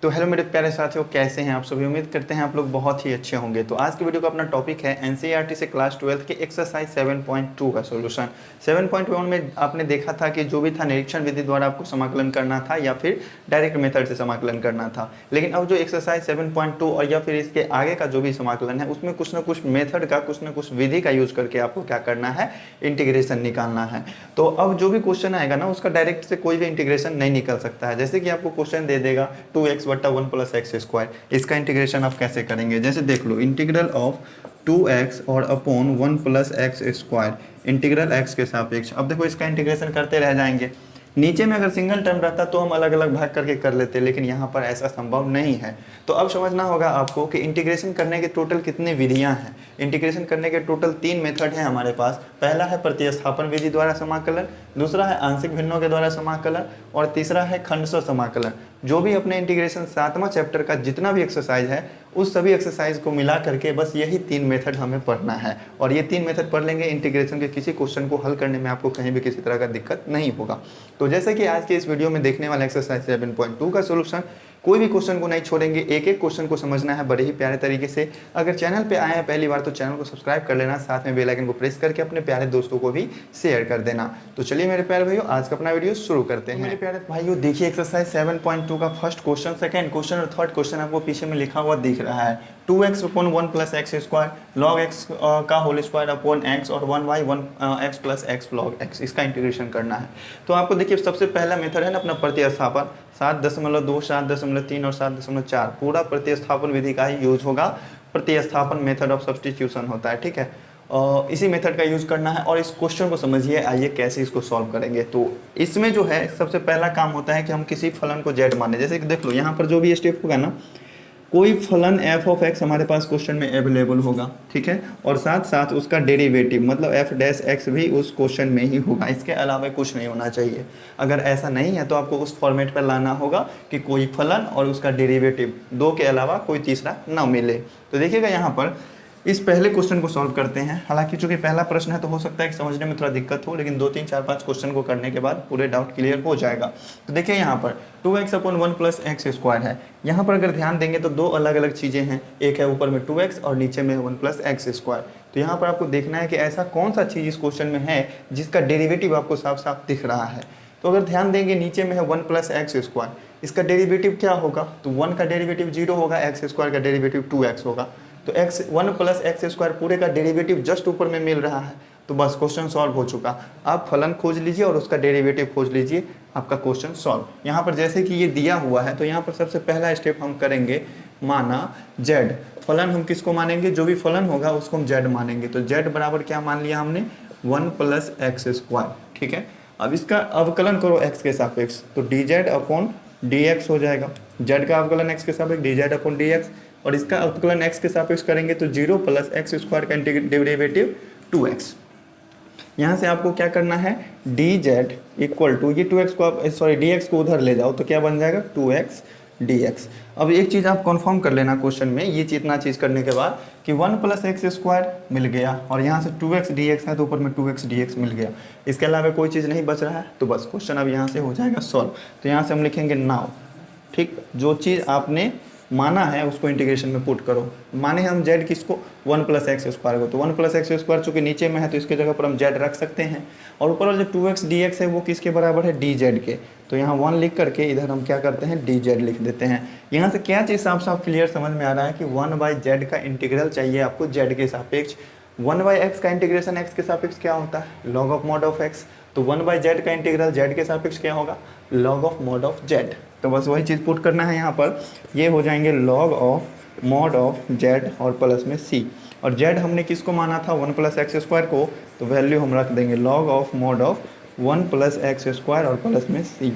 तो हेलो मेरे प्यारे साथियों, कैसे हैं आप सभी। उम्मीद करते हैं आप लोग बहुत ही अच्छे होंगे। तो आज की वीडियो का अपना टॉपिक है एनसीईआरटी से क्लास 12 के एक्सरसाइज 7.2 का सॉल्यूशन। 7.1 में आपने देखा था कि जो भी था निरीक्षण विधि द्वारा आपको समाकलन करना था या फिर डायरेक्ट मेथड से समाकलन करना था। लेकिन अब जो एक्सरसाइज 7.2 और या फिर इसके आगे का जो भी समाकलन है उसमें कुछ ना कुछ मेथड का, कुछ ना कुछ विधि का यूज करके आपको क्या करना है, इंटीग्रेशन निकालना है। तो अब जो भी क्वेश्चन आएगा ना उसका डायरेक्ट से कोई भी इंटीग्रेशन नहीं निकल सकता है। जैसे कि आपको क्वेश्चन दे देगा 2x/1 + x², इसका इंटीग्रेशन आप कैसे करेंगे। जैसे देख लो, इंटीग्रल ऑफ 2x और अपॉन 1 + x², इंटीग्रल x के सापेक्ष। अब देखो इसका इंटीग्रेशन करते रह जाएंगे। नीचे में अगर सिंगल टर्म रहता तो हम अलग अलग भाग करके कर लेते, लेकिन यहाँ पर ऐसा संभव नहीं है। तो अब समझना होगा आपको कि इंटीग्रेशन करने के टोटल कितनी विधियाँ हैं। इंटीग्रेशन करने के टोटल 3 मेथड हैं हमारे पास। पहला है प्रतिस्थापन विधि द्वारा समाकलन, दूसरा है आंशिक भिन्नों के द्वारा समाकलन और तीसरा है खंडशः समाकलन। जो भी अपने इंटीग्रेशन 7वां चैप्टर का जितना भी एक्सरसाइज है उस सभी एक्सरसाइज को मिला करके बस यही 3 मेथड हमें पढ़ना है। और ये 3 मेथड पढ़ लेंगे, इंटीग्रेशन के किसी क्वेश्चन को हल करने में आपको कहीं भी किसी तरह का दिक्कत नहीं होगा। तो जैसे कि आज के इस वीडियो में देखने वाला एक्सरसाइज 7.2 का सोल्यूशन, कोई भी क्वेश्चन को नहीं छोड़ेंगे, एक एक क्वेश्चन को समझना है बड़े ही प्यारे तरीके से। अगर चैनल पे आए हैं पहली बार तो चैनल को सब्सक्राइब कर लेना, साथ में बेल आइकन को प्रेस करके अपने प्यारे दोस्तों को भी शेयर कर देना। तो चलिए मेरे प्यारे भाइयों, आज का अपना वीडियो शुरू करते हैं। मेरे प्यारे भाइयों देखिए, एक्सरसाइज 7.2 का फर्स्ट क्वेश्चन, सेकंड क्वेश्चन और थर्ड क्वेश्चन आपको पीछे में लिखा हुआ दिख रहा है। 2x/1 + x² log x का होल स्क्वायर अपॉन x और 1/1 x + x log x, इसका इंटीग्रेशन करना है। तो आपको देखिए सबसे पहला मेथड है ना अपना प्रतिस्थापन। 7.2, 7.3 और 7.4 पूरा प्रतिस्थापन विधि का ही यूज होगा। प्रतिस्थापन मेथड ऑफ सब्स्टिट्यूशन होता है, ठीक है। इसी मेथड का यूज करना है और इस क्वेश्चन को समझिए। आइए कैसे इसको सॉल्व करेंगे। तो इसमें जो है सबसे पहला काम होता है कि हम किसी फलन को z माने। जैसे कि देख लो यहाँ पर जो भी स्टेप होगा ना, कोई फलन f(x) हमारे पास क्वेश्चन में अवेलेबल होगा, ठीक है, और साथ साथ उसका डेरिवेटिव मतलब f' भी उस क्वेश्चन में ही होगा। इसके अलावा कुछ नहीं होना चाहिए। अगर ऐसा नहीं है तो आपको उस फॉर्मेट पर लाना होगा कि कोई फलन और उसका डेरिवेटिव, दो के अलावा कोई तीसरा ना मिले। तो देखिएगा यहाँ पर इस पहले क्वेश्चन को सॉल्व करते हैं। हालांकि चूंकि पहला प्रश्न है तो हो सकता है कि समझने में थोड़ा दिक्कत हो, लेकिन 2, 3, 4, 5 क्वेश्चन को करने के बाद पूरे डाउट क्लियर हो जाएगा। तो देखिए यहाँ पर 2x/1 + x² है। यहाँ पर अगर ध्यान देंगे तो दो अलग अलग चीज़ें हैं, एक है ऊपर में 2x और नीचे में 1 + x²। तो यहाँ पर आपको देखना है कि ऐसा कौन सा चीज़ इस क्वेश्चन में है जिसका डेरिवेटिव आपको साफ साफ दिख रहा है। तो अगर ध्यान देंगे नीचे में है 1 + x², इसका डेरिवेटिव क्या होगा, तो 1 का डेरिवेटिव 0 होगा, x² का डेरिवेटिव 2x होगा। तो 1 + x² पूरे का डेरिवेटिव जस्ट ऊपर में मिल रहा है। तो बस क्वेश्चन सॉल्व हो चुका। आप फलन खोज लीजिए और उसका डेरिवेटिव खोज लीजिए, आपका क्वेश्चन सॉल्व। यहाँ पर जैसे कि ये दिया हुआ है तो यहाँ पर सबसे पहला स्टेप हम करेंगे, माना z। फलन हम किसको मानेंगे, जो भी फलन होगा उसको हम z मानेंगे। तो z बराबर क्या मान लिया हमने, 1 + x², ठीक है। अब इसका अवकलन करो x के सापेक्ष, तो dz/dx हो जाएगा। z का अवकलन x के सापेक्ष dz/dx, और इसका अवकलन x के सापेक्ष करेंगे तो 0 + x² का डेरिवेटिव 2x। यहाँ से आपको क्या करना है, dz = ये 2x को आप dx को उधर ले जाओ तो क्या बन जाएगा, 2x dx। अब एक चीज़ आप कंफर्म कर लेना क्वेश्चन में, ये इतना चीज़ करने के बाद कि 1 + x² मिल गया और यहाँ से 2x dx है तो ऊपर में 2x dx मिल गया। इसके अलावा कोई चीज़ नहीं बच रहा है, तो बस क्वेश्चन अब यहाँ से हो जाएगा सॉल्व। तो यहाँ से हम लिखेंगे नाउ, ठीक, जो चीज़ आपने माना है उसको इंटीग्रेशन में पुट करो। माने हम z किसको, 1 + x² को, तो 1 + x² चूँकि नीचे में है तो इसके जगह पर हम z रख सकते हैं। और ऊपर वाला जो 2x dx है वो किसके बराबर है, dz के। तो यहाँ 1 लिख करके इधर हम क्या करते हैं, dz लिख देते हैं। यहाँ से क्या चीज़ साफ साफ क्लियर समझ में आ रहा है कि 1/z का इंटीग्रल चाहिए आपको z के सापेक्ष। 1/x का इंटीग्रेशन x के सापेक्ष क्या होता है, log of mod of x। तो 1/z का इंटीग्रल z के सापेक्ष क्या होगा, log of mod of z। तो बस वही चीज़ पुट करना है यहाँ पर। ये हो जाएंगे log of mod of z और प्लस में c। और z हमने किसको माना था, 1 + x² को, तो वैल्यू हम रख देंगे log of mod of 1 + x² और प्लस में c।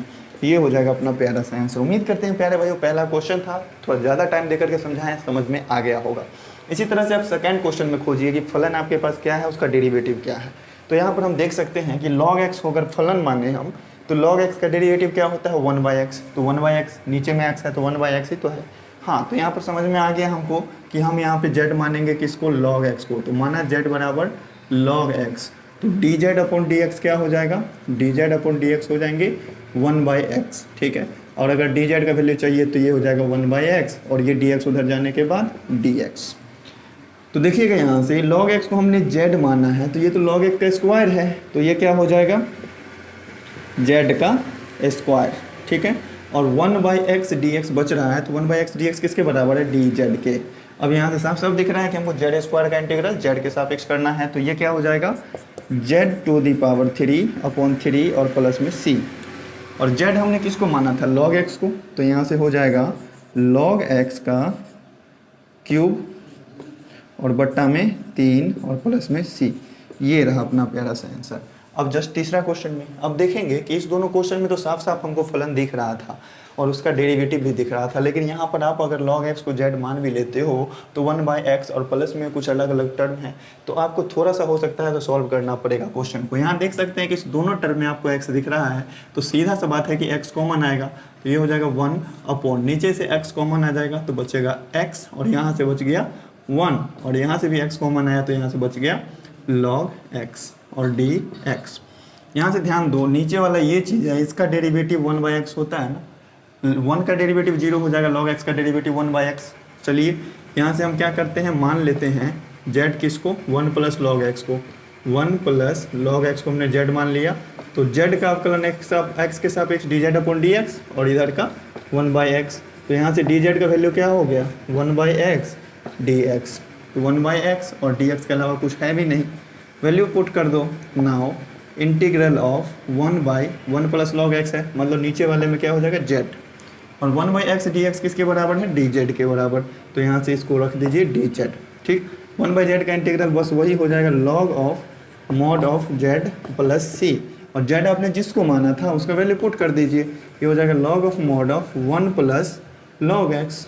ये हो जाएगा अपना प्यारा सा आंसर। उम्मीद करते हैं प्यारे भाइयों पहला क्वेश्चन था, थोड़ा ज़्यादा टाइम देकर के समझाएं, समझ में आ गया होगा। इसी तरह से आप सेकेंड क्वेश्चन में खोजिए कि फलन आपके पास क्या है, उसका डेरिवेटिव क्या है। तो यहाँ पर हम देख सकते हैं कि log x होकर फलन माने हम, तो log x का डेरिवेटिव क्या होता है, 1/x। तो 1/x, नीचे में x है तो 1/x ही तो है। हाँ, तो यहाँ पर समझ में आ गया हमको कि हम यहाँ पे z मानेंगे किसको, log x को। तो माना z बराबर log x, तो dz/dx क्या हो जाएगा, dz/dx हो जाएंगे 1/x, ठीक है। और अगर डी जेड का वैल्यू चाहिए तो ये हो जाएगा 1/x और ये डी एक्स उधर जाने के बाद डी एक्स। तो देखिएगा यहाँ से log x को हमने z माना है, तो ये तो log x का स्क्वायर है, तो ये क्या हो जाएगा z का स्क्वायर, ठीक है। और 1/x dx बच रहा है, तो 1/x dx किसके बराबर है, dz के। अब यहाँ से साफ साफ दिख रहा है कि हमको z स्क्वायर का इंटीग्रल z के सापेक्ष करना है, तो ये क्या हो जाएगा z⁻³ और प्लस में c। और z हमने किसको माना था, log x को, तो यहाँ से हो जाएगा log x का क्यूब और बट्टा में 3 और प्लस में c। ये रहा अपना प्यारा सा आंसर। अब जस्ट तीसरा क्वेश्चन में अब देखेंगे कि इस दोनों क्वेश्चन में तो साफ साफ हमको फलन दिख रहा था और उसका डेरिवेटिव भी दिख रहा था, लेकिन यहाँ पर आप अगर log x को z मान भी लेते हो तो 1/x और प्लस में कुछ अलग अलग टर्म है, तो आपको थोड़ा सा हो सकता है तो सॉल्व करना पड़ेगा क्वेश्चन को। यहाँ देख सकते हैं कि इस दोनों टर्म में आपको x दिख रहा है, तो सीधा सा बात है कि x कॉमन आएगा, तो ये हो जाएगा 1/, नीचे से x कॉमन आ जाएगा तो बचेगा x और यहाँ से बच गया 1 और यहाँ से भी x कॉमन आया तो यहाँ से बच गया log x और dx। यहाँ से ध्यान दो, नीचे वाला ये चीज़ है, इसका डेरिवेटिव 1/x होता है ना, 1 का डेरिवेटिव 0 हो जाएगा, log x का डेरिवेटिव 1/x। चलिए यहाँ से हम क्या करते हैं, मान लेते हैं z किसको 1 + log x को, 1 + log x को हमने z मान लिया, तो z का अवकलन x के सापेक्ष dz/dx और इधर का 1/x, तो यहाँ से dz का वैल्यू क्या हो गया 1/x dx, तो 1/x और dx के अलावा कुछ है भी नहीं, वैल्यू पुट कर दो। Now integral of 1/1 + log x है, मतलब नीचे वाले में क्या हो जाएगा z, और 1/x dx किसके बराबर है dz के बराबर, तो यहाँ से इसको रख दीजिए dz, ठीक। 1/z का इंटीग्रल बस वही हो जाएगा log of mod of z + c, और z आपने जिसको माना था उसका वैल्यू पुट कर दीजिए, ये हो जाएगा log of mod of 1 + log x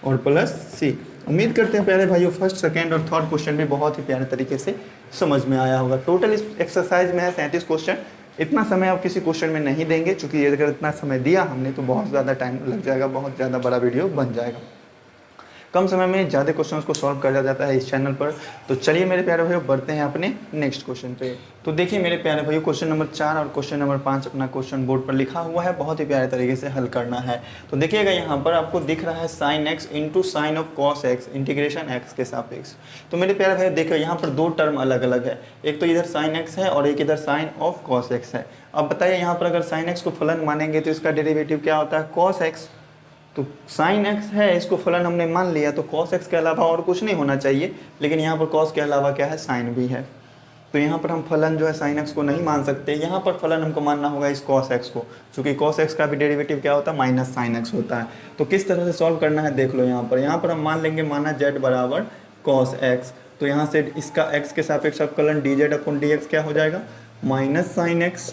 और प्लस c। उम्मीद करते हैं प्यारे भाइयों फर्स्ट, सेकंड और थर्ड क्वेश्चन भी बहुत ही प्यारे तरीके से समझ में आया होगा। टोटल इस एक्सरसाइज में है 37 क्वेश्चन। इतना समय आप किसी क्वेश्चन में नहीं देंगे, क्योंकि अगर इतना समय दिया हमने तो बहुत ज़्यादा टाइम लग जाएगा, बहुत ज़्यादा बड़ा वीडियो बन जाएगा। कम समय में ज़्यादा क्वेश्चंस को सॉल्व किया जाता है इस चैनल पर। तो चलिए मेरे प्यारे भाइयों बढ़ते हैं अपने नेक्स्ट क्वेश्चन पे। तो देखिए मेरे प्यारे भाइयों क्वेश्चन नंबर 4 और क्वेश्चन नंबर 5 अपना क्वेश्चन बोर्ड पर लिखा हुआ है, बहुत ही प्यारे तरीके से हल करना है। तो देखिएगा यहाँ पर आपको दिख रहा है sin x into sine of cos x integration x के सापेक्ष। तो मेरे प्यारे भाई देखो यहाँ पर दो टर्म अलग अलग है, एक तो इधर sin x है और एक इधर साइन ऑफ cos x है। अब बताइए यहाँ पर अगर sin x को फलन मानेंगे तो इसका डेरिवेटिव क्या होता है cos x, तो sin x है इसको फलन हमने मान लिया, तो cos x के अलावा और कुछ नहीं होना चाहिए, लेकिन यहाँ पर cos के अलावा क्या है sin भी है, तो यहाँ पर हम फलन जो है sin x को नहीं मान सकते, यहाँ पर फलन हमको मानना होगा इस cos x को, क्योंकि cos x का भी डेरिवेटिव क्या होता है माइनस sin x होता है। तो किस तरह से सॉल्व करना है देख लो, यहाँ पर हम मान लेंगे माना z बराबर cos x, तो यहाँ से इसका x के सापेक्ष अवकलन dz/dx क्या हो जाएगा माइनस sin x,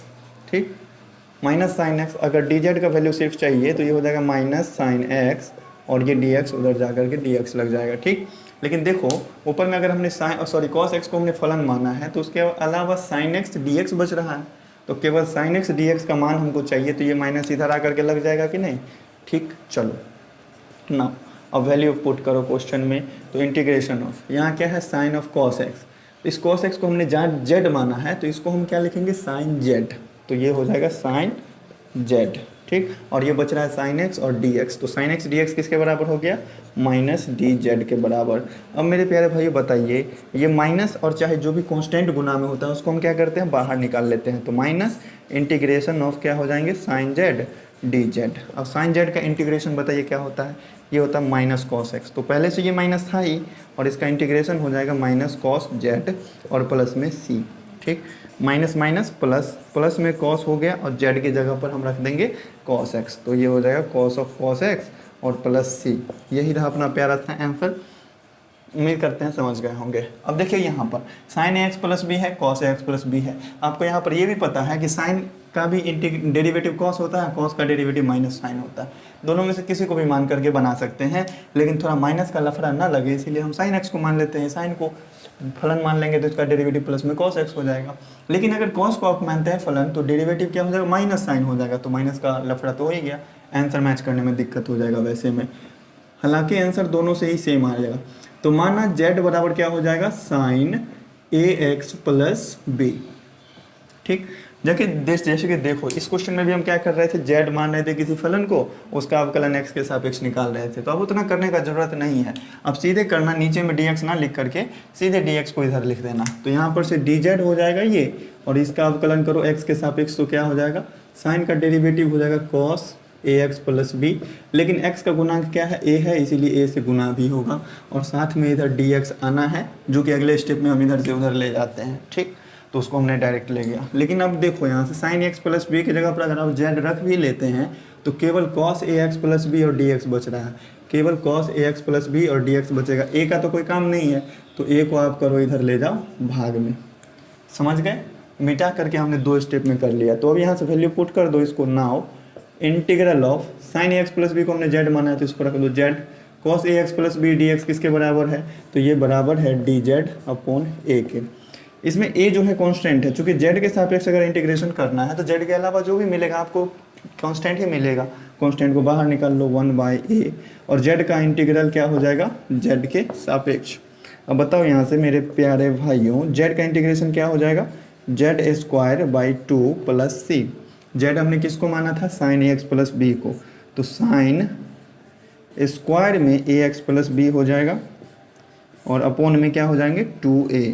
ठीक, माइनस साइन एक्स। अगर dz का वैल्यू सिर्फ चाहिए तो ये हो जाएगा माइनस साइन एक्स और ये dx उधर जा करके dx लग जाएगा, ठीक। लेकिन देखो ऊपर में अगर हमने cos x को हमने फलन माना है तो उसके अलावा sin x dx बच रहा है, तो केवल sin x dx का मान हमको चाहिए, तो ये माइनस इधर आकर के लग जाएगा कि नहीं, ठीक। चलो ना अब वैल्यू पुट करो क्वेश्चन में, तो इंटीग्रेशन ऑफ यहाँ क्या है साइन ऑफ cos x, इस cos x को हमने जहाँ z माना है तो इसको हम क्या लिखेंगे साइन z, तो ये हो जाएगा साइन z, ठीक। और ये बच रहा है साइन x और dx, तो साइन x dx किसके बराबर हो गया माइनस dz के बराबर। अब मेरे प्यारे भाइयों बताइए ये माइनस और चाहे जो भी कांस्टेंट गुना में होता है उसको हम क्या करते हैं बाहर निकाल लेते हैं, तो माइनस इंटीग्रेशन ऑफ क्या हो जाएंगे साइन z dz। अब साइन z का इंटीग्रेशन बताइए क्या होता है, ये होता है माइनस cos x, तो पहले से ये माइनस था ही और इसका इंटीग्रेशन हो जाएगा माइनस cos z और प्लस में c, ठीक। माइनस माइनस प्लस, प्लस में cos हो गया और z की जगह पर हम रख देंगे cos x, तो ये हो जाएगा cos ऑफ cos x और प्लस c। यही रहा अपना प्यारा था आंसर, उम्मीद करते हैं समझ गए होंगे। अब देखिए यहाँ पर साइन एक्स प्लस बी है, cos एक्स प्लस बी है। आपको यहाँ पर ये भी पता है कि साइन का भी डेरिवेटिव cos होता है, cos का डेरिवेटिव माइनस साइन होता है, दोनों में से किसी को भी मान करके बना सकते हैं, लेकिन थोड़ा माइनस का लफड़ा ना लगे इसीलिए हम साइन एक्स को मान लेते हैं, साइन को फलन मान लेंगे तो इसका डेरिवेटिव प्लस में cos x हो जाएगा। लेकिन अगर cos को आप मानते हैं फलन तो डेरिवेटिव क्या हो जाएगा माइनस साइन हो जाएगा, तो माइनस का लफड़ा तो हो ही गया, आंसर मैच करने में दिक्कत हो जाएगा वैसे में, हालांकि आंसर दोनों से ही सेम आ जाएगा। तो माना z बराबर क्या हो जाएगा साइन ax प्लस b, ठीक। जैसे कि देखो इस क्वेश्चन में भी हम क्या कर रहे थे, जेड मान रहे थे किसी फलन को, उसका अवकलन एक्स के सापेक्ष निकाल रहे थे। तो अब उतना करने का जरूरत नहीं है, अब सीधे करना, नीचे में डी एक्स ना लिख करके सीधे डी एक्स को इधर लिख देना। तो यहाँ पर से डी जेड हो जाएगा ये, और इसका अवकलन करो एक्स के सापेक्ष, तो क्या हो जाएगा, साइन का डेरिवेटिव हो जाएगा cos A X plus B. लेकिन x का गुणांक क्या है, a है, इसीलिए a से गुना भी होगा, और साथ में इधर dx आना है, जो कि अगले स्टेप में हम इधर से उधर ले जाते हैं। ठीक, तो उसको हमने डायरेक्ट ले गया। लेकिन अब देखो यहाँ से साइन एक्स प्लस बी की जगह पर अगर आप z रख भी लेते हैं तो केवल cos ए एक्स प्लस बी और dx बच रहा है, केवल cos ए एक्स प्लस बी और dx बचेगा। a का तो कोई काम नहीं है, तो a को आप करो इधर ले जाओ भाग में। समझ गए, मिटा करके हमने 2 स्टेप में कर लिया। तो अब यहाँ से वैल्यू पुट कर दो इसको। Now integral of sine A X plus B को हमने जेड माना है, तो इसको रख दो Z. Cos A X plus B D X किसके बराबर है, तो ये बराबर है डी जेड अपॉन ए के। इसमें ए जो है कांस्टेंट है, चूंकि जेड के सापेक्ष अगर इंटीग्रेशन करना है तो जेड के अलावा जो भी मिलेगा आपको कांस्टेंट ही मिलेगा। कांस्टेंट को बाहर निकाल लो 1/a, और जेड का इंटीग्रल क्या हो जाएगा, जेड के सापेक्ष। अब बताओ यहाँ से मेरे प्यारे भाइयों, जेड का इंटीग्रेशन क्या हो जाएगा, Z square by 2 plus C. Z हमने किसको माना था, sine A X plus B को, तो साइन स्क्वायर में ए एक्स प्लस बी हो जाएगा, और अपोन में क्या हो जाएंगे 2a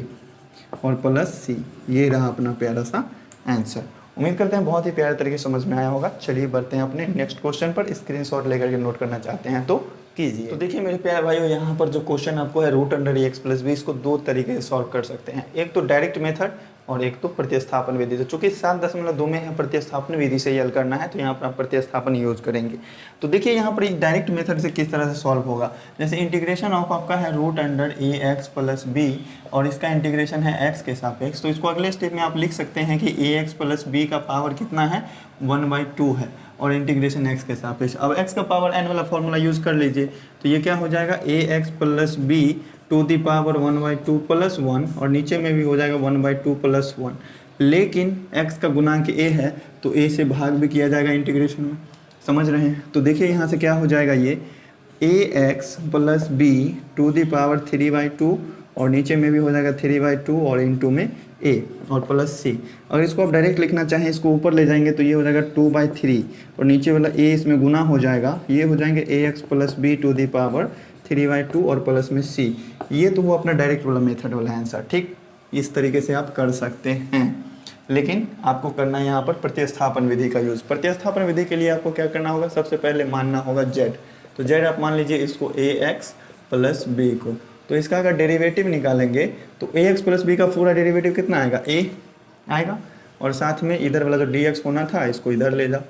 और प्लस सी। ये रहा अपना प्यारा सा आंसर। उम्मीद करते हैं बहुत ही प्यारे तरीके से समझ में आया होगा। चलिए बढ़ते हैं अपने नेक्स्ट क्वेश्चन पर। स्क्रीनशॉट लेकर के नोट करना चाहते हैं तो कीजिए। तो देखिए मेरे प्यारे भाइयों, यहाँ पर जो क्वेश्चन आपको है रूट अंडर ए एक्स प्लस बी, इसको 2 तरीके से सॉल्व कर सकते हैं, एक तो डायरेक्ट मेथड और एक तो प्रतिस्थापन विधि। तो चूंकि 7.2 में है प्रतिस्थापन विधि से हल करना है, तो यहाँ पर आप प्रतिस्थापन यूज करेंगे। तो देखिए यहाँ पर एक डायरेक्ट मेथड से किस तरह से सॉल्व होगा। जैसे इंटीग्रेशन ऑफ आपका है रूट अंडर ए एक्स प्लस बी, और इसका इंटीग्रेशन है एक्स के सापेक्ष, तो इसको अगले स्टेप में आप लिख सकते हैं कि ए एक्स प्लस बी का पावर कितना है, 1/2 है, और इंटीग्रेशन एक्स के सापेक्ष। अब एक्स का पावर एन वाला फॉर्मूला यूज कर लीजिए, तो ये क्या हो जाएगा, A X plus B to the power 1/2 plus 1, और नीचे में भी हो जाएगा 1/2 प्लस 1। लेकिन x का गुणांक a है, तो a से भाग भी किया जाएगा इंटीग्रेशन में। समझ रहे हैं, तो देखिए यहाँ से क्या हो जाएगा, ये ax plus B to the power 3/2, और नीचे में भी हो जाएगा 3/2, और इंटू में a और प्लस c। अगर इसको आप डायरेक्ट लिखना चाहें, इसको ऊपर ले जाएंगे तो ये हो जाएगा 2/3, और नीचे वाला a इसमें गुना हो जाएगा, ये हो जाएंगे ax plus B to the power 3/2 और प्लस में c। ये तो वो अपना डायरेक्ट वाला मेथड वाला आंसर। ठीक, इस तरीके से आप कर सकते हैं, लेकिन आपको करना है यहाँ पर प्रतिस्थापन विधि का यूज़। प्रतिस्थापन विधि के लिए आपको क्या करना होगा, सबसे पहले मानना होगा z। तो z आप मान लीजिए इसको ax प्लस बी को, तो इसका अगर डेरिवेटिव निकालेंगे तो ax प्लस बी का पूरा डेरिवेटिव कितना आएगा, a आएगा, और साथ में इधर वाला जो dx होना था इसको इधर ले जाओ।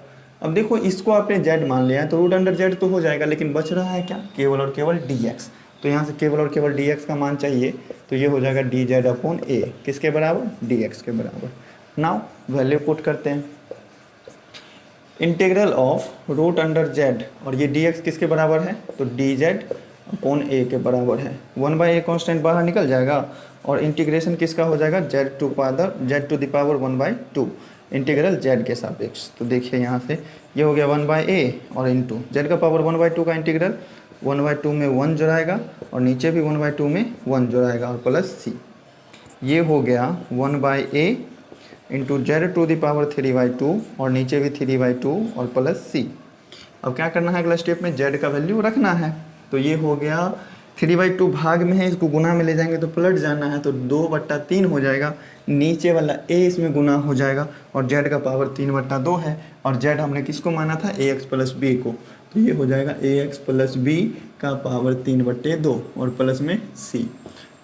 अब देखो इसको आपने z मान लिया है, तो रूट अंडर z तो हो जाएगा, लेकिन बच रहा है क्या, केवल और केवल dx। तो यहाँ से केवल और केवल dx का मान चाहिए, तो ये हो जाएगा डी जेड अपॉन ए, किसके बराबर, dx के बराबर। नाउ वैल्यू पुट करते हैं, integral of root under z, और ये dx किसके बराबर है, तो डी जेड अपॉन ए के बराबर है। 1/a कॉन्स्टेंट बाहर निकल जाएगा, और इंटीग्रेशन किसका हो जाएगा, z to the power 1/2 integral z के सापेक्ष। तो देखिए यहाँ से ये हो गया 1/a, और इंटू z का पावर 1/2 का इंटीग्रल 1/2 में 1 जोड़ाएगा, और नीचे भी 1/2 में 1 जोड़ाएगा, और प्लस c। ये हो गया 1/a into z to the power 3/2, और नीचे भी 3/2 और प्लस c। अब क्या करना है, अगला स्टेप में z का वैल्यू रखना है। तो ये हो गया 3/2 भाग में है, इसको गुना में ले जाएंगे तो पलट जाना है, तो 2/3 हो जाएगा, नीचे वाला a इसमें गुना हो जाएगा, और z का पावर 3/2 है, और z हमने किसको माना था, ax प्लस बी को, तो ये हो जाएगा ax प्लस बी का पावर 3/2 और प्लस में c।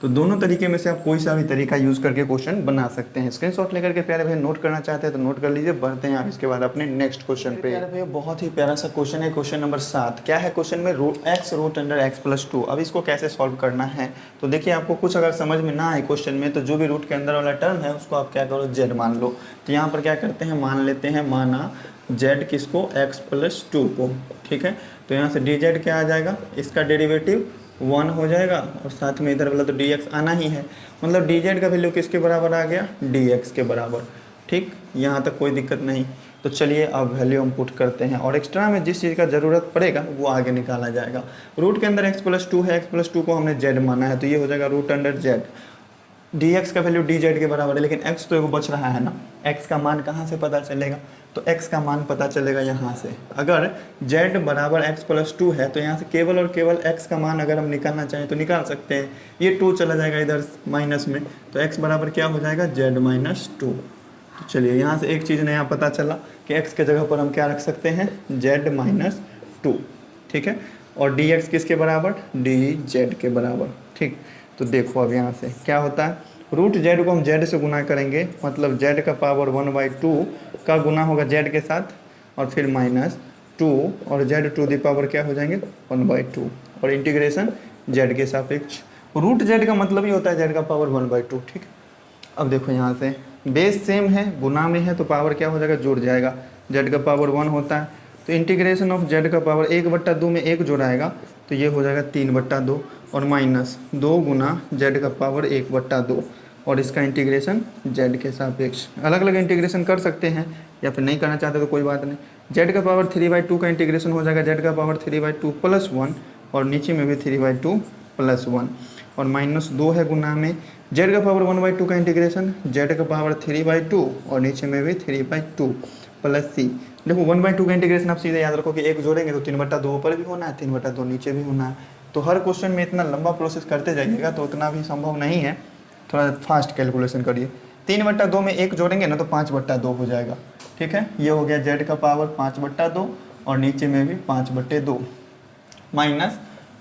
तो दोनों तरीके में से आप कोई सा भी तरीका यूज़ करके क्वेश्चन बना सकते हैं। स्क्रीनशॉट लेकर के प्यारे भाई नोट करना चाहते हैं तो नोट कर लीजिए। बढ़ते हैं आप इसके बाद अपने नेक्स्ट क्वेश्चन पे। प्यारे भाई बहुत ही प्यारा सा क्वेश्चन है, क्वेश्चन नंबर 7। क्या है क्वेश्चन में, x root under x plus 2। अब इसको कैसे सॉल्व करना है, तो देखिए आपको कुछ अगर समझ में ना आए क्वेश्चन में, तो जो भी रूट के अंदर वाला टर्म है उसको आप क्या करो, z मान लो। तो यहाँ पर क्या करते हैं, मान लेते हैं, माना z किसको, x प्लस 2 को, ठीक है। तो यहाँ से डी जेड क्या आ जाएगा, इसका डेरिवेटिव 1 हो जाएगा, और साथ में इधर वाला तो dx आना ही है, मतलब डी जेड का वैल्यू किसके बराबर आ गया, dx के बराबर। ठीक, यहाँ तक कोई दिक्कत नहीं। तो चलिए अब वैल्यू हम पुट करते हैं, और एक्स्ट्रा में जिस चीज़ का ज़रूरत पड़ेगा वो आगे निकाला जाएगा। रूट के अंदर x प्लस 2 है, x प्लस 2 को हमने z माना है, तो ये हो जाएगा root under z। D x का वैल्यू डी जेड के बराबर है, लेकिन एक्स तो एगो बच रहा है ना, एक्स का मान कहाँ से पता चलेगा, तो एक्स का मान पता चलेगा यहाँ से। अगर जेड बराबर एक्स प्लस 2 है तो यहाँ से केवल और केवल एक्स का मान अगर हम निकालना चाहें तो निकाल सकते हैं। ये 2 चला जाएगा इधर माइनस में, तो एक्स बराबर क्या हो जाएगा, जेड माइनस 2। तो चलिए यहाँ से एक चीज़ नया पता चला कि एक्स के जगह पर हम क्या रख सकते हैं, जेड माइनस 2, ठीक है। और डी एक्स किसके बराबर, डी जेड के बराबर, ठीक। तो देखो अब यहाँ से क्या होता है, रूट जेड को हम जेड से गुना करेंगे, मतलब जेड का पावर 1/2 का गुना होगा जेड के साथ, और फिर माइनस 2 और जेड टू द पावर क्या हो जाएंगे 1/2, और इंटीग्रेशन जेड के सापेक्ष। रूट जेड का मतलब ही होता है जेड का पावर 1/2, ठीक। अब देखो यहाँ से बेस सेम है, गुना में है, तो पावर क्या हो जाएगा, जुड़ जाएगा। जेड का पावर 1 होता है तो इंटीग्रेशन ऑफ जेड का पावर 1/2 में 1 जोड़ाएगा तो ये हो जाएगा 3/2, और माइनस 2 गुना जेड का पावर 1/2, और इसका इंटीग्रेशन जेड के सापेक्ष। अलग अलग इंटीग्रेशन कर सकते हैं या फिर नहीं करना चाहते तो कोई बात नहीं। जेड का पावर 3/2 का इंटीग्रेशन हो जाएगा जेड का पावर 3/2 + 1, और नीचे में भी 3/2 + 1, और माइनस 2 है गुना में। जेड का पावर 1/2 का इंटीग्रेशन जेड का पावर 3/2, और नीचे में भी 3/2 + c। देखो 1/2 का इंटीग्रेशन आप सीधे याद रखो कि 1 जोड़ेंगे तो 3/2 ऊपर भी होना है, 3/2 नीचे भी होना है। तो हर क्वेश्चन में इतना लंबा प्रोसेस करते जाइएगा तो उतना भी संभव नहीं है, थोड़ा फास्ट कैलकुलेशन करिए। 3/2 में 1 जोड़ेंगे ना तो 5/2 हो जाएगा, ठीक है। ये हो गया जेड का पावर 5/2, और नीचे में भी 5/2, माइनस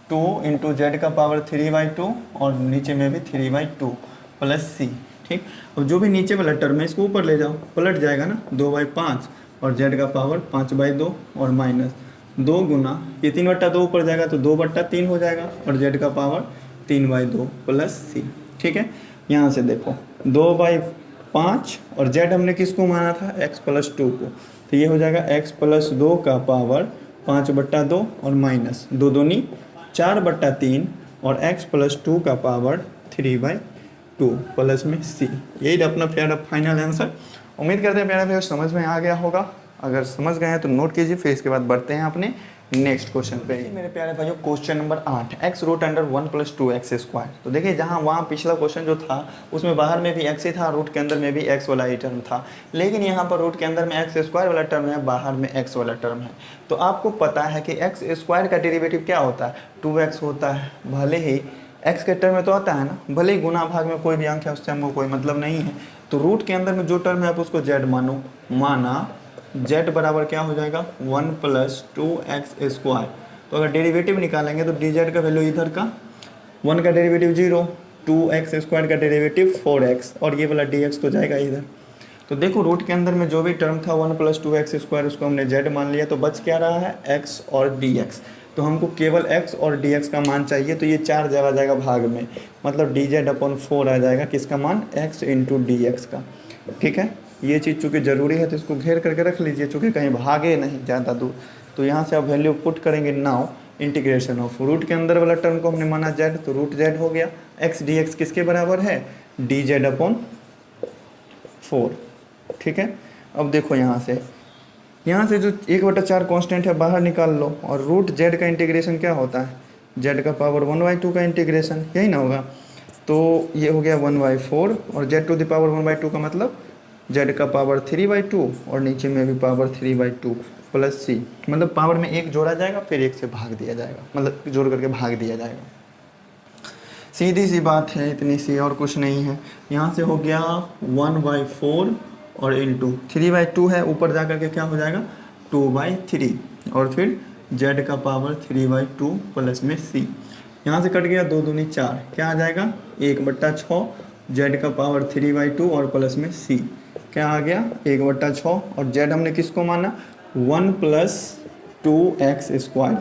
2 इंटू जेड का पावर 3/2, और नीचे में भी 3/2 + c, ठीक। और जो भी नीचे वाला टर्म है इसको ऊपर ले जाओ, पलट जाएगा ना, 2/5, और जेड का पावर 5/2, और माइनस 2 गुना ये 3/2 ऊपर जाएगा तो 2/3 हो जाएगा, और जेड का पावर 3/2 + c, ठीक है। यहाँ से देखो 2/5, और जेड हमने किसको माना था, x + 2 को, तो ये हो जाएगा x + 2 का पावर 5/2, और माइनस 2 दूनी 4/3, और x + 2 का पावर 3/2 प्लस में c। यही अपना प्यारा फाइनल आंसर। उम्मीद करते हैं प्यारा भैया समझ में आ गया होगा। अगर समझ गए हैं तो नोट कीजिए, फिर इसके बाद बढ़ते हैं अपने नेक्स्ट क्वेश्चन पे। मेरे प्यारे भाइयों क्वेश्चन नंबर 8, x √1 + 2x²। तो देखिए जहाँ वहाँ पिछला क्वेश्चन जो था उसमें बाहर में भी x ही था, रूट के अंदर में भी x वाला ही टर्म था, लेकिन यहाँ पर रूट के अंदर में x² वाला टर्म है, बाहर में x वाला टर्म है। तो आपको पता है कि x² का डेरिवेटिव क्या होता है, 2x होता है। भले ही x के टर्म में तो आता है ना, भले ही गुना भाग में कोई भी अंक है उससे हमको कोई मतलब नहीं है। तो रूट के अंदर में जो टर्म है आप उसको z मानो, माना z बराबर क्या हो जाएगा 1 + 2x²। तो अगर डेरिवेटिव निकालेंगे तो dz का वैल्यू इधर का 1 का डेरिवेटिव 0, 2x² का डेरिवेटिव 4x, और ये वाला dx तो जाएगा इधर। तो देखो रूट के अंदर में जो भी टर्म था 1 + 2x² उसको हमने z मान लिया, तो बच क्या रहा है x और dx। तो हमको केवल x और dx का मान चाहिए, तो ये 4 जगह जाएगा भाग में, मतलब dz/4 आ जाएगा किसका मान, x × dx का, ठीक है। ये चीज़ चूँकि ज़रूरी है तो इसको घेर करके रख लीजिए, चूँकि कहीं भागे नहीं ज़्यादा दूर। तो यहाँ से आप वैल्यू पुट करेंगे। नाउ इंटीग्रेशन ऑफ रूट के अंदर वाला टर्म को हमने माना z, तो रूट z हो गया। x dx किसके बराबर है, dz/4, ठीक है। अब देखो यहाँ से जो 1/4 कांस्टेंट है बाहर निकाल लो, और रूट z का इंटीग्रेशन क्या होता है, z का पावर 1/2 का इंटीग्रेशन, यही ना होगा। तो ये हो गया 1/4, और z टू द पावर 1/2 का मतलब z का पावर 3/2, और नीचे में भी पावर 3/2 + c, मतलब पावर में 1 जोड़ा जाएगा फिर 1 से भाग दिया जाएगा, मतलब जोड़ करके भाग दिया जाएगा। सीधी सी बात है, इतनी सी, और कुछ नहीं है। यहाँ से हो गया 1/4 और इंटू 3/2 है, ऊपर जा करके क्या हो जाएगा 2/3, और फिर z का पावर 3/2 + में c। यहाँ से कट गया 2 दूनी 4, क्या आ जाएगा 1/6, z का पावर 3/2 और प्लस में c, क्या आ गया 1/6, और z हमने किसको माना 1 + 2x²,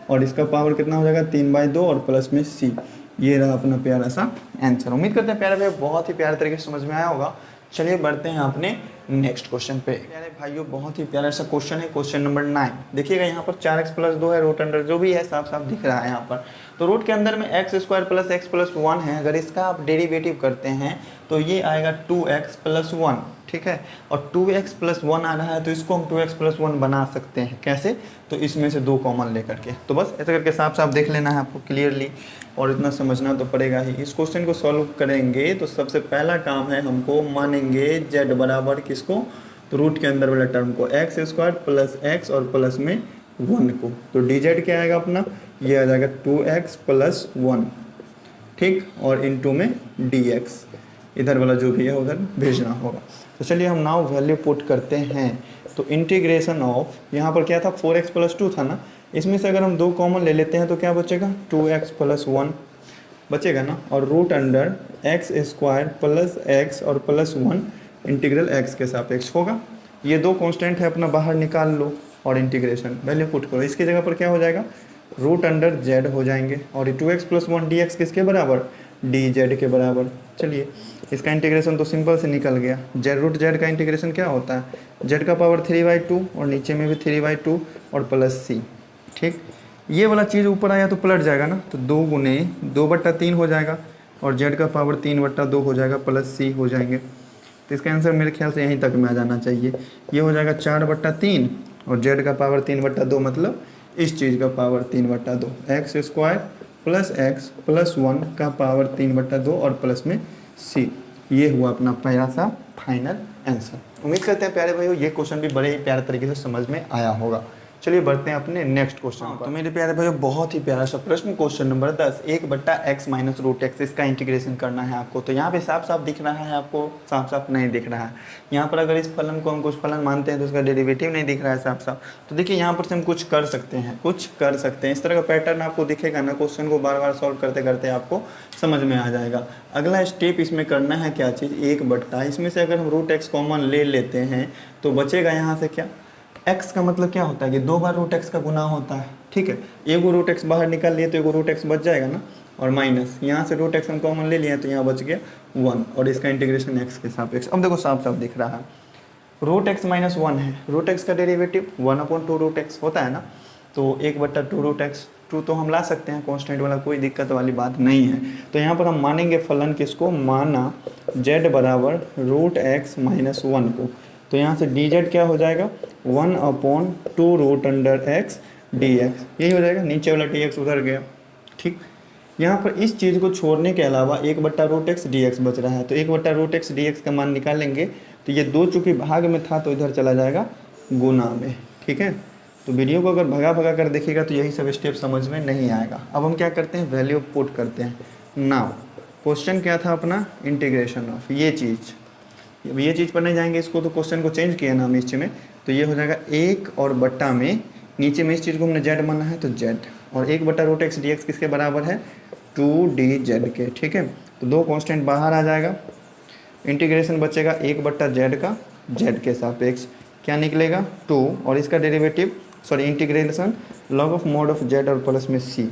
और इसका पावर कितना हो जाएगा 3/2 और प्लस में c। ये रहा अपना प्यारा सा आंसर। उम्मीद करते हैं प्यारा भैया बहुत ही प्यारे तरीके से समझ में आया होगा। चलिए बढ़ते हैं अपने नेक्स्ट क्वेश्चन पे। प्यारे भाइयों बहुत ही प्यारा सा क्वेश्चन है, क्वेश्चन नंबर 9। देखिएगा यहाँ पर 4x+2 है, रूट अंडर जो भी है साफ साफ दिख रहा है यहाँ पर। तो रूट के अंदर में x² + x + 1 है, अगर इसका आप डेरिवेटिव करते हैं तो ये आएगा 2x + 1, ठीक है। और 2x + 1 आ रहा है तो इसको हम 2x + 1 बना सकते हैं, कैसे? तो इसमें से 2 कॉमन लेकर के। तो बस ऐसे करके साफ साफ देख लेना है आपको क्लियरली, और इतना समझना तो पड़ेगा ही। इस क्वेश्चन को सॉल्व करेंगे तो सबसे पहला काम है हमको मानेंगे z बराबर किसको? तो रूट के अंदर वाला टर्म को x² + x और प्लस में 1 को। तो dz क्या आएगा अपना? ये आ जाएगा 2x + 1, ठीक, और इनटू में dx, इधर वाला जो भी है उधर भेजना होगा। तो चलिए हम नाउ वैल्यू पुट करते हैं। तो इंटीग्रेशन ऑफ, यहाँ पर क्या था 4x + 2 था ना, इसमें से अगर हम 2 कॉमन ले लेते हैं तो क्या बचेगा? 2x + 1 बचेगा ना, और रूट अंडर x² + x और प्लस 1 इंटीग्रल x के सापेक्ष होगा। ये 2 कांस्टेंट है अपना, बाहर निकाल लो और इंटीग्रेशन वैल्यू पुट करो। इसकी जगह पर क्या हो जाएगा? रूट अंडर z हो जाएंगे, और ये 2x + 1 dx किसके बराबर? dz के बराबर। चलिए इसका इंटीग्रेशन तो सिंपल से निकल गया। रूट z का इंटीग्रेशन क्या होता है? z का पावर 3/2 और नीचे में भी 3/2 और प्लस c, ठीक। ये वाला चीज़ ऊपर आया तो पलट जाएगा ना, तो 2 गुने 2/3 हो जाएगा, और z का पावर 3/2 हो जाएगा, प्लस c हो जाएंगे। तो इसका आंसर मेरे ख्याल से यहीं तक में आ जाना चाहिए। ये हो जाएगा 4/3 और z का पावर 3/2 मतलब इस चीज़ का पावर 3/2, x² + x + 1 का पावर 3/2 और प्लस में c। ये हुआ अपना पहला सा फाइनल आंसर। उम्मीद करते हैं प्यारे भाइयों ये क्वेश्चन भी बड़े ही प्यारे तरीके से समझ में आया होगा। चलिए बढ़ते हैं अपने नेक्स्ट क्वेश्चन पर। तो मेरे प्यारे भाइयों बहुत ही प्यारा सा प्रश्न, क्वेश्चन नंबर 10, 1/x - √x, इसका इंटीग्रेशन करना है आपको। तो यहाँ पे साफ साफ दिख रहा है आपको? साफ साफ नहीं दिख रहा है। यहाँ पर अगर इस फलन को हम कुछ फलन मानते हैं तो उसका डेरिवेटिव नहीं दिख रहा है साफ साफ। तो देखिए यहाँ पर से हम कुछ कर सकते हैं, इस तरह का पैटर्न आपको दिखेगा ना, क्वेश्चन को बार बार सॉल्व करते करते आपको समझ में आ जाएगा। अगला स्टेप इसमें करना है क्या चीज़? 1/, इसमें से अगर हम √x कॉमन ले लेते हैं तो बचेगा यहाँ से क्या? x का मतलब क्या होता है कि 2 बार √x का गुना होता है, ठीक है। एगो √x बाहर निकाल लिए तो एगो √x बच जाएगा ना, और माइनस यहाँ से √x हम कॉमन ले लिए तो यहाँ बच गया 1, और इसका इंटीग्रेशन x के सापेक्ष। अब देखो साफ साफ दिख रहा है, √x - 1 है, √x का डेरिवेटिव 1/2 √x होता है ना, तो 1/2 √x, 2 तो हम ला सकते हैं कॉन्स्टेंट वाला, कोई दिक्कत वाली बात नहीं है। तो यहाँ पर हम मानेंगे फलन किसको? माना z बराबर √x - 1 को। तो यहाँ से dz क्या हो जाएगा? 1/2 रूट अंडर x dx, यही हो जाएगा। नीचे वाला dx उधर गया, ठीक। यहाँ पर इस चीज़ को छोड़ने के अलावा 1/√x dx बच रहा है, तो 1/√x dx का मान निकालेंगे तो ये 2 चूँकि भाग में था तो इधर चला जाएगा गुना में, ठीक है। तो वीडियो को अगर भगा कर देखिएगा तो यही सब स्टेप समझ में नहीं आएगा। अब हम क्या करते हैं? वैल्यू पुट करते हैं। नाउ क्वेश्चन क्या था अपना? इंटीग्रेशन ऑफ ये चीज़ पर नहीं जाएंगे, इसको तो क्वेश्चन को चेंज किया ना हम नीचे में, तो ये हो जाएगा 1 और बट्टा में, नीचे में इस चीज़ को हमने z माना है तो z, और 1/√x dx किसके बराबर है? 2dz के, ठीक है। तो 2 कांस्टेंट बाहर आ जाएगा, इंटीग्रेशन बचेगा 1/z का z के सापेक्ष, क्या निकलेगा? 2, और इसका derivative integration log of mod of z और प्लस में c।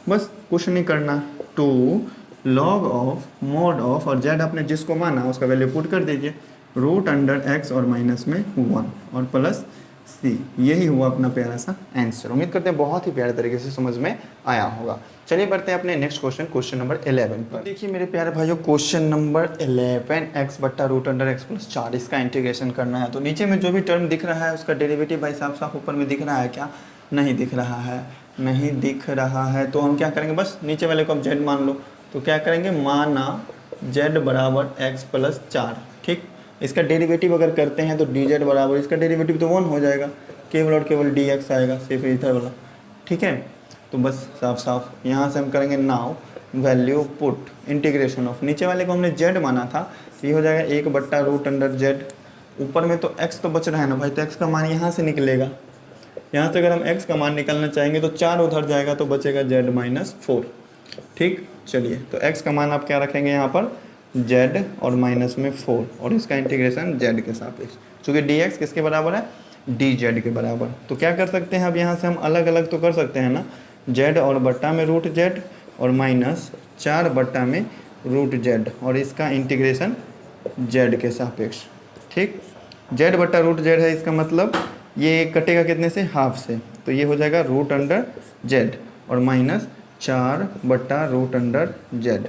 बस कुछ नहीं करना, 2 log ऑफ mod ऑफ, और z आपने जिसको माना उसका वैल्यू पुट कर दीजिए, रूट अंडर x और माइनस में 1 और प्लस c। यही हुआ अपना प्यारा सा आंसर। उम्मीद करते हैं बहुत ही प्यारे तरीके से समझ में आया होगा। चलिए बढ़ते हैं अपने नेक्स्ट क्वेश्चन नंबर 11 पर। देखिए मेरे प्यारे भाइयों क्वेश्चन नंबर 11, x/√x + 4, इसका इंटीग्रेशन करना है। तो नीचे में जो भी टर्म दिख रहा है उसका डेरिवेटिव भाई साफ साफ ऊपर में दिख रहा है क्या? नहीं दिख रहा है, नहीं दिख रहा है। तो हम क्या करेंगे? बस नीचे वाले को हम z मान लो, तो क्या करेंगे? माना z बराबर x + 4, ठीक। इसका डेरिवेटिव अगर करते हैं तो dz बराबर, इसका डेरिवेटिव तो 1 हो जाएगा, केवल और केवल dx आएगा, सिर्फ इधर वाला, ठीक है। तो बस साफ साफ यहाँ से हम करेंगे now value put integration of, नीचे वाले को हमने z माना था तो ये हो जाएगा 1/√z, ऊपर में तो x तो बच रहा है ना भाई, तो x का मान यहाँ से निकलेगा। यहाँ से अगर हम x का मान निकालना चाहेंगे तो 4 उधर जाएगा तो बचेगा z - 4, ठीक। चलिए तो x का मान आप क्या रखेंगे यहाँ पर? z और माइनस में 4, और इसका इंटीग्रेशन z के सापेक्ष, चूँकि dx किसके बराबर है? dz के बराबर। तो क्या कर सकते हैं अब यहाँ से हम अलग अलग तो कर सकते हैं ना, z और बट्टा में √z और माइनस 4 बट्टा में √z, और इसका इंटीग्रेशन z के सापेक्ष, ठीक। जेड बट्टा रूट जेड है, इसका मतलब ये कटेगा कितने से, हाफ से, तो ये हो जाएगा रूट अंडर जेड और माइनस 4 बट्टा रूट अंडर जेड,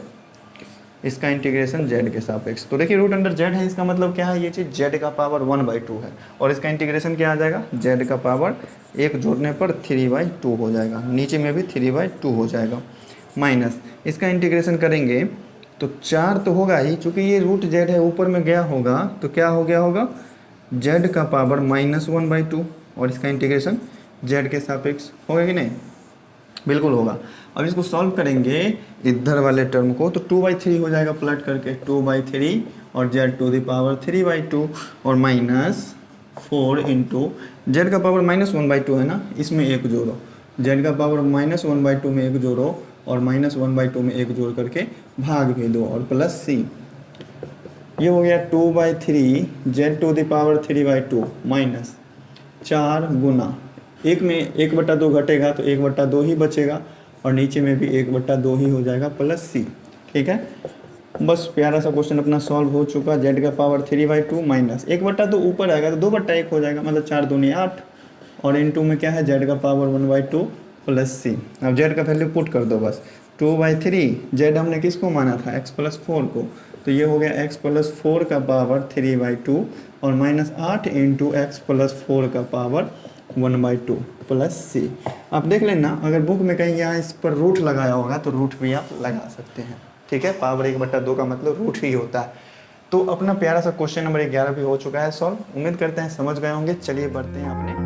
इसका इंटीग्रेशन जेड के सापेक्ष। तो देखिए रूट अंडर जेड है, इसका मतलब क्या है, ये चीज़ जेड का पावर 1/2 है और इसका इंटीग्रेशन क्या आ जाएगा, जेड का पावर 1 जोड़ने पर 3/2 हो जाएगा, नीचे में भी 3/2 हो जाएगा, माइनस इसका इंटीग्रेशन करेंगे तो 4 तो होगा ही, चूँकि ये रूट जेड है ऊपर में गया होगा तो क्या हो गया होगा, जेड का पावर -1/2 और इसका इंटीग्रेशन जेड के सापेक्ष होगा कि नहीं, बिल्कुल होगा। अब इसको सॉल्व करेंगे इधर वाले टर्म को तो 2/3 हो जाएगा, प्लट करके 2/3 और जेड टू द पावर 3/2 और -4 इंटू जेड का पावर -1/2 है ना, इसमें 1 जोड़ो, जेड का पावर -1/2 में 1 जोड़ो और -1/2 में 1 जोड़ करके भाग भी दो और प्लस सी, ये हो गया 2/3 जेड टू द पावर 3/2 माइनस 4 गुना, एक में 1/2 घटेगा तो 1/2 ही बचेगा और नीचे में भी 1/2 ही हो जाएगा प्लस सी। ठीक है, बस प्यारा सा क्वेश्चन अपना सॉल्व हो चुका। जेड का पावर 3/2 माइनस 1/2 ऊपर आएगा तो 2/1 हो जाएगा, मतलब 4 दूनी 8 और इनटू में क्या है जेड का पावर 1/2 प्लस सी। अब जेड का वैल्यू पुट कर दो बस, 2/3 जेड हमने किसको माना था, x+4 को, तो ये हो गया x+4 का पावर 3/2 और -8 इंटू x+4 का पावर 1/2 प्लस सी। आप देख लेना अगर बुक में कहीं यहाँ इस पर रूट लगाया होगा तो रूट भी आप लगा सकते हैं। ठीक है, पावर 1/2 का मतलब रूट ही होता है। तो अपना प्यारा सा क्वेश्चन नंबर 11 भी हो चुका है सॉल्व। उम्मीद करते हैं समझ गए होंगे। चलिए बढ़ते हैं अपने